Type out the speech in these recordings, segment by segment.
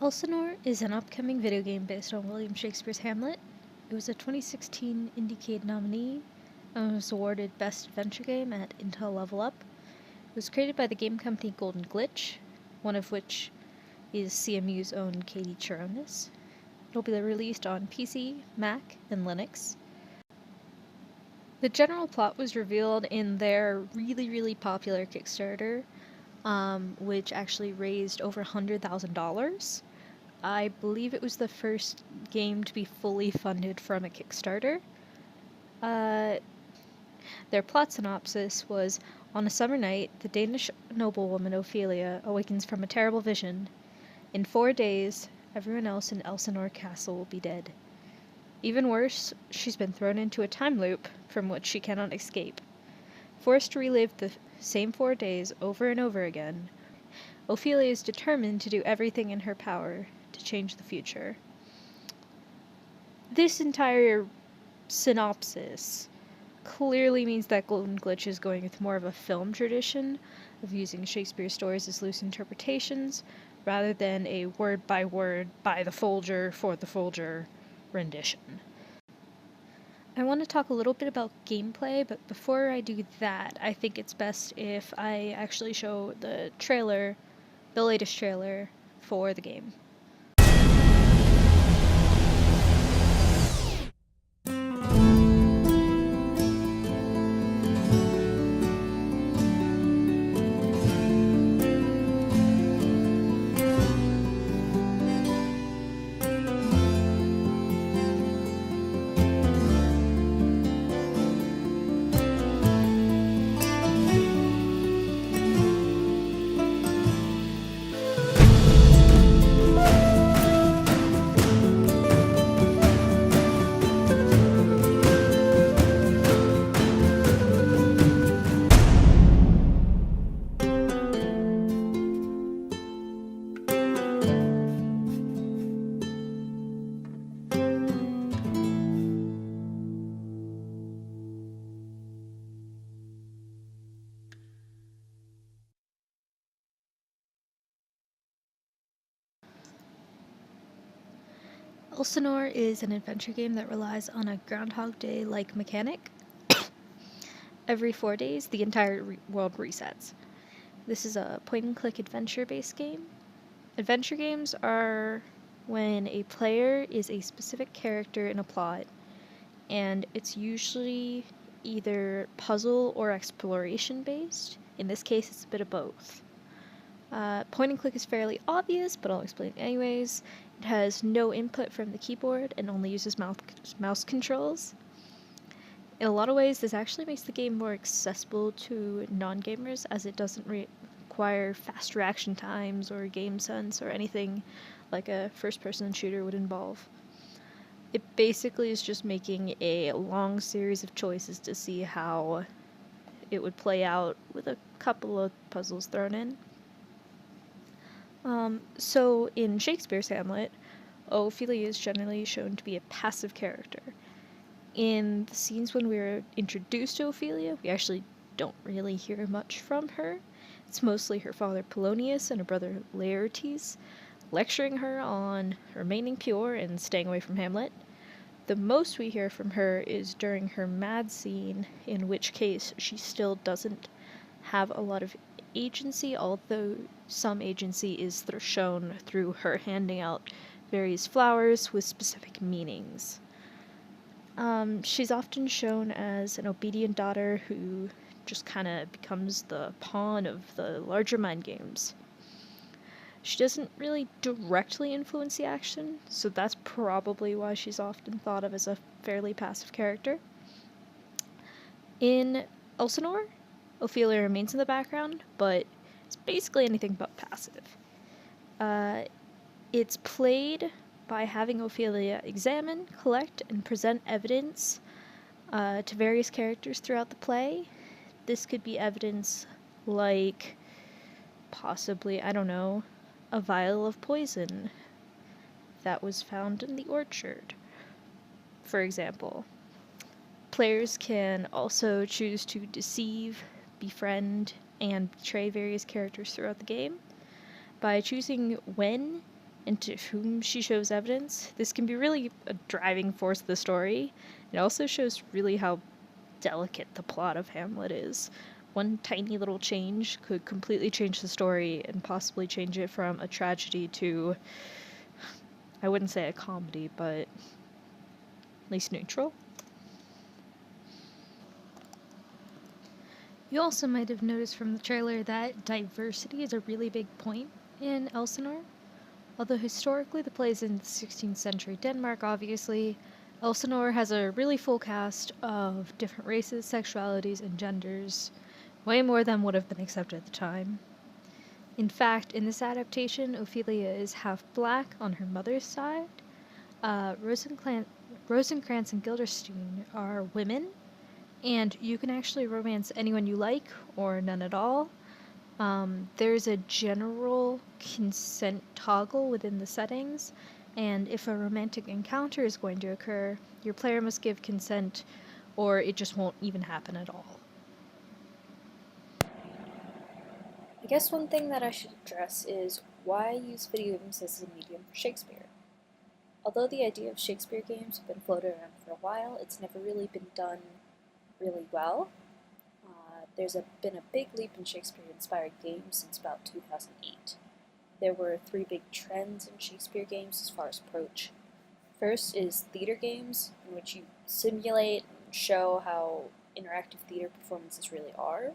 Elsinore is an upcoming video game based on William Shakespeare's Hamlet. It was a 2016 Indiecade nominee and was awarded Best Adventure Game at Intel Level Up. It was created by the game company Golden Glitch, one of which is CMU's own Katie Chironis. It'll be released on PC, Mac, and Linux. The general plot was revealed in their really popular Kickstarter, which actually raised over $100,000. I believe it was the first game to be fully funded from a Kickstarter. Their plot synopsis was, on a summer night, the Danish noblewoman Ophelia awakens from a terrible vision. In 4 days, everyone else in Elsinore Castle will be dead. Even worse, she's been thrown into a time loop from which she cannot escape. Forced to relive the same 4 days over and over again, Ophelia is determined to do everything in her power to change the future. This entire synopsis clearly means that Golden Glitch is going with more of a film tradition of using Shakespeare's stories as loose interpretations rather than a word-by-word, by the Folger, for the Folger rendition. I want to talk a little bit about gameplay, but before I do that, I think it's best if I actually show the trailer, the latest trailer for the game. Elsinore is an adventure game that relies on a Groundhog Day-like mechanic. Every 4 days, the entire world resets. This is a point-and-click adventure-based game. Adventure games are when a player is a specific character in a plot, and it's usually either puzzle or exploration-based. In this case, it's a bit of both. Point-and-click is fairly obvious, but I'll explain anyways. It has no input from the keyboard and only uses mouse controls. In a lot of ways, this actually makes the game more accessible to non-gamers, as it doesn't require fast reaction times or game sense or anything like a first-person shooter would involve. It basically is just making a long series of choices to see how it would play out with a couple of puzzles thrown in. So in Shakespeare's Hamlet, Ophelia is generally shown to be a passive character. In the scenes when we're introduced to Ophelia, we actually don't really hear much from her. It's mostly her father Polonius and her brother Laertes lecturing her on remaining pure and staying away from Hamlet. The most we hear from her is during her mad scene, in which case she still doesn't have a lot of agency, although some agency is shown through her handing out various flowers with specific meanings. She's often shown as an obedient daughter who just kind of becomes the pawn of the larger mind games. She doesn't really directly influence the action, so that's probably why she's often thought of as a fairly passive character. In Elsinore, Ophelia remains in the background, but it's basically anything but passive. It's played by having Ophelia examine, collect, and present evidence to various characters throughout the play. This could be evidence like, possibly, I don't know, a vial of poison that was found in the orchard, for example. Players can also choose to deceive, befriend, and betray various characters throughout the game. By choosing when and to whom she shows evidence. This can be really a driving force of the story. It also shows really how delicate the plot of Hamlet is. One tiny little change could completely change the story and possibly change it from a tragedy to, I wouldn't say a comedy, but at least neutral. You also might have noticed from the trailer that diversity is a really big point in Elsinore. Although historically the play is in the 16th century Denmark, obviously, Elsinore has a really full cast of different races, sexualities, and genders, way more than would have been accepted at the time. In fact, in this adaptation, Ophelia is half black on her mother's side. Rosencrantz and Guildenstern are women, and you can actually romance anyone you like, or none at all. There's a general consent toggle within the settings, and if a romantic encounter is going to occur, your player must give consent, or it just won't even happen at all. I guess one thing that I should address is why use video games as a medium for Shakespeare. Although the idea of Shakespeare games have been floated around for a while, it's never really been done really well. There's been a big leap in Shakespeare-inspired games since about 2008. There were three big trends in Shakespeare games as far as approach. First is theater games, in which you simulate and show how interactive theater performances really are.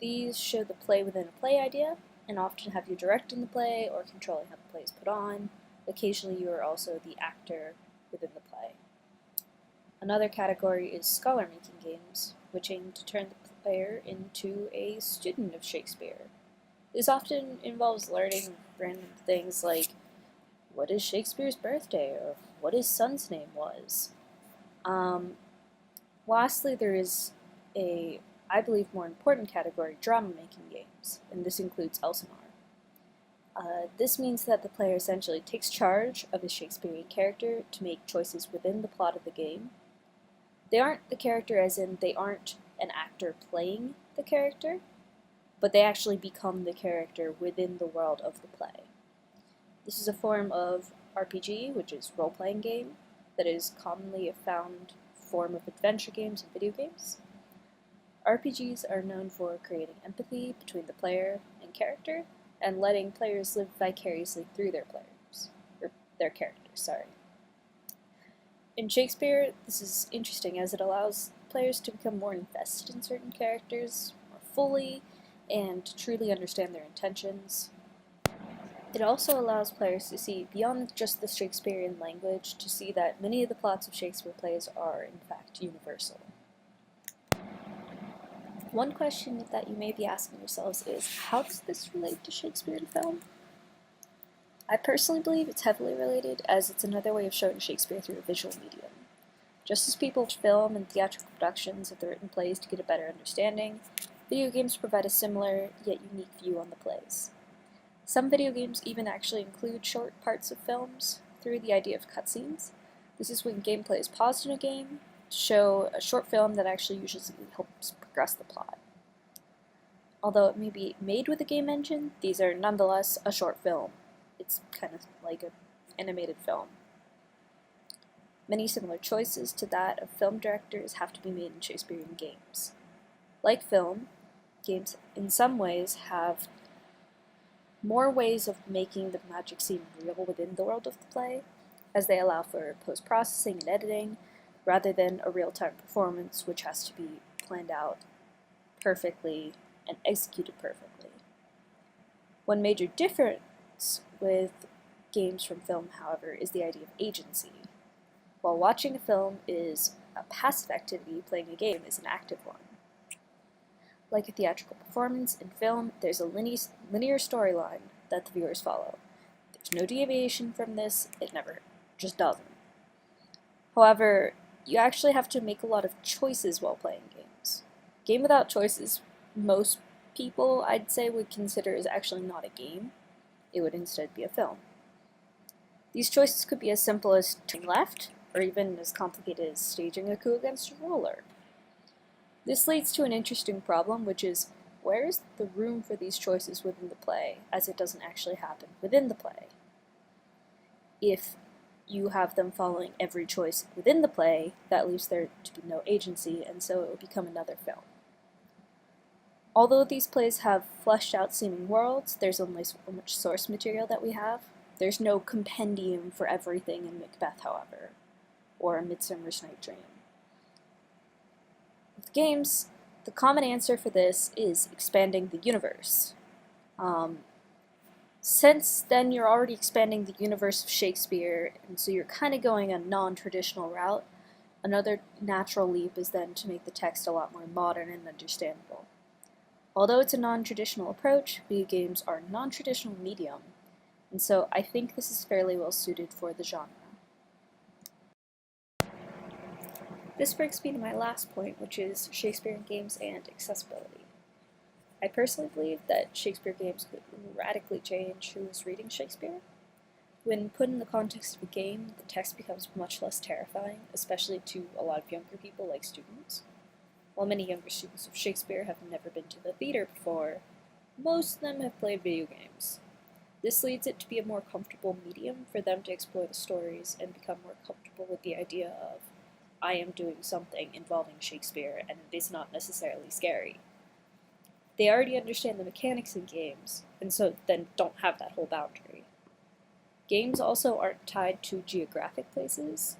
These show the play within a play idea, and often have you directing the play or controlling how the play is put on. Occasionally you are also the actor within the play. Another category is scholar-making games, which aim to turn the player into a student of Shakespeare. This often involves learning random things like, what is Shakespeare's birthday, or what his son's name was. Lastly, there is a, I believe, more important category, drama-making games, and this includes Elsinore. This means that the player essentially takes charge of a Shakespearean character to make choices within the plot of the game. They aren't the character as in they aren't an actor playing the character, but they actually become the character within the world of the play. This is a form of RPG, which is role-playing game, that is commonly a found form of adventure games and video games. RPGs are known for creating empathy between the player and character, and letting players live vicariously through their characters. In Shakespeare, this is interesting as it allows players to become more invested in certain characters more fully and to truly understand their intentions. It also allows players to see beyond just the Shakespearean language to see that many of the plots of Shakespeare plays are, in fact, universal. One question that you may be asking yourselves is, how does this relate to Shakespeare in film? I personally believe it's heavily related, as it's another way of showing Shakespeare through a visual medium. Just as people watch film and theatrical productions of the written plays to get a better understanding, video games provide a similar, yet unique view on the plays. Some video games even actually include short parts of films through the idea of cutscenes. This is when gameplay is paused in a game to show a short film that actually usually helps progress the plot. Although it may be made with a game engine, these are nonetheless a short film. It's kind of like an animated film. Many similar choices to that of film directors have to be made in Shakespearean games. Like film, games in some ways have more ways of making the magic seem real within the world of the play, as they allow for post-processing and editing, rather than a real-time performance which has to be planned out perfectly and executed perfectly. One major difference with games from film, however, is the idea of agency. While watching a film is a passive activity, playing a game is an active one. Like a theatrical performance, in film, there's a linear storyline that the viewers follow. There's no deviation from this, it never just doesn't. However, you actually have to make a lot of choices while playing games. Game without choices, most people, I'd say, would consider is actually not a game. It would instead be a film. These choices could be as simple as turning left, or even as complicated as staging a coup against a ruler. This leads to an interesting problem, which is, where is the room for these choices within the play, as it doesn't actually happen within the play? if you have them following every choice within the play, that leaves there to be no agency, and so it will become another film. Although these plays have fleshed out seeming worlds, there's only so much source material that we have. There's no compendium for everything in Macbeth, however, or A Midsummer's Night Dream. With games, the common answer for this is expanding the universe. Since then you're already expanding the universe of Shakespeare, and so you're kind of going a non-traditional route, another natural leap is then to make the text a lot more modern and understandable. Although it's a non-traditional approach, video games are a non-traditional medium, and so I think this is fairly well suited for the genre. This brings me to my last point, which is Shakespeare in games and accessibility. I personally believe that Shakespeare games could radically change who is reading Shakespeare. When put in the context of a game, the text becomes much less terrifying, especially to a lot of younger people like students. While many younger students of Shakespeare have never been to the theater before, most of them have played video games. This leads it to be a more comfortable medium for them to explore the stories and become more comfortable with the idea of, I am doing something involving Shakespeare and it is not necessarily scary. They already understand the mechanics in games, and so then don't have that whole boundary. Games also aren't tied to geographic places.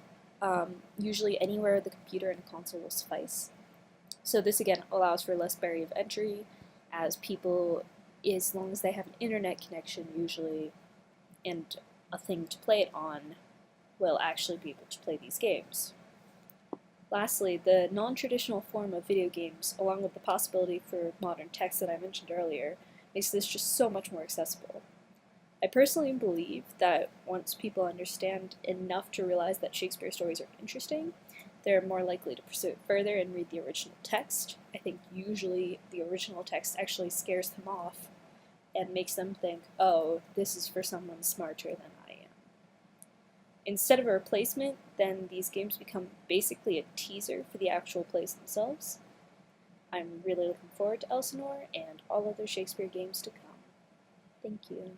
Usually anywhere the computer and console will suffice. So this again allows for less barrier of entry, as people, as long as they have an internet connection usually, and a thing to play it on, will actually be able to play these games. Lastly, the non-traditional form of video games, along with the possibility for modern text that I mentioned earlier, makes this just so much more accessible. I personally believe that once people understand enough to realize that Shakespeare stories are interesting, they're more likely to pursue it further and read the original text. I think usually the original text actually scares them off and makes them think, oh, this is for someone smarter than I am. Instead of a replacement, then these games become basically a teaser for the actual plays themselves. I'm really looking forward to Elsinore and all other Shakespeare games to come. Thank you.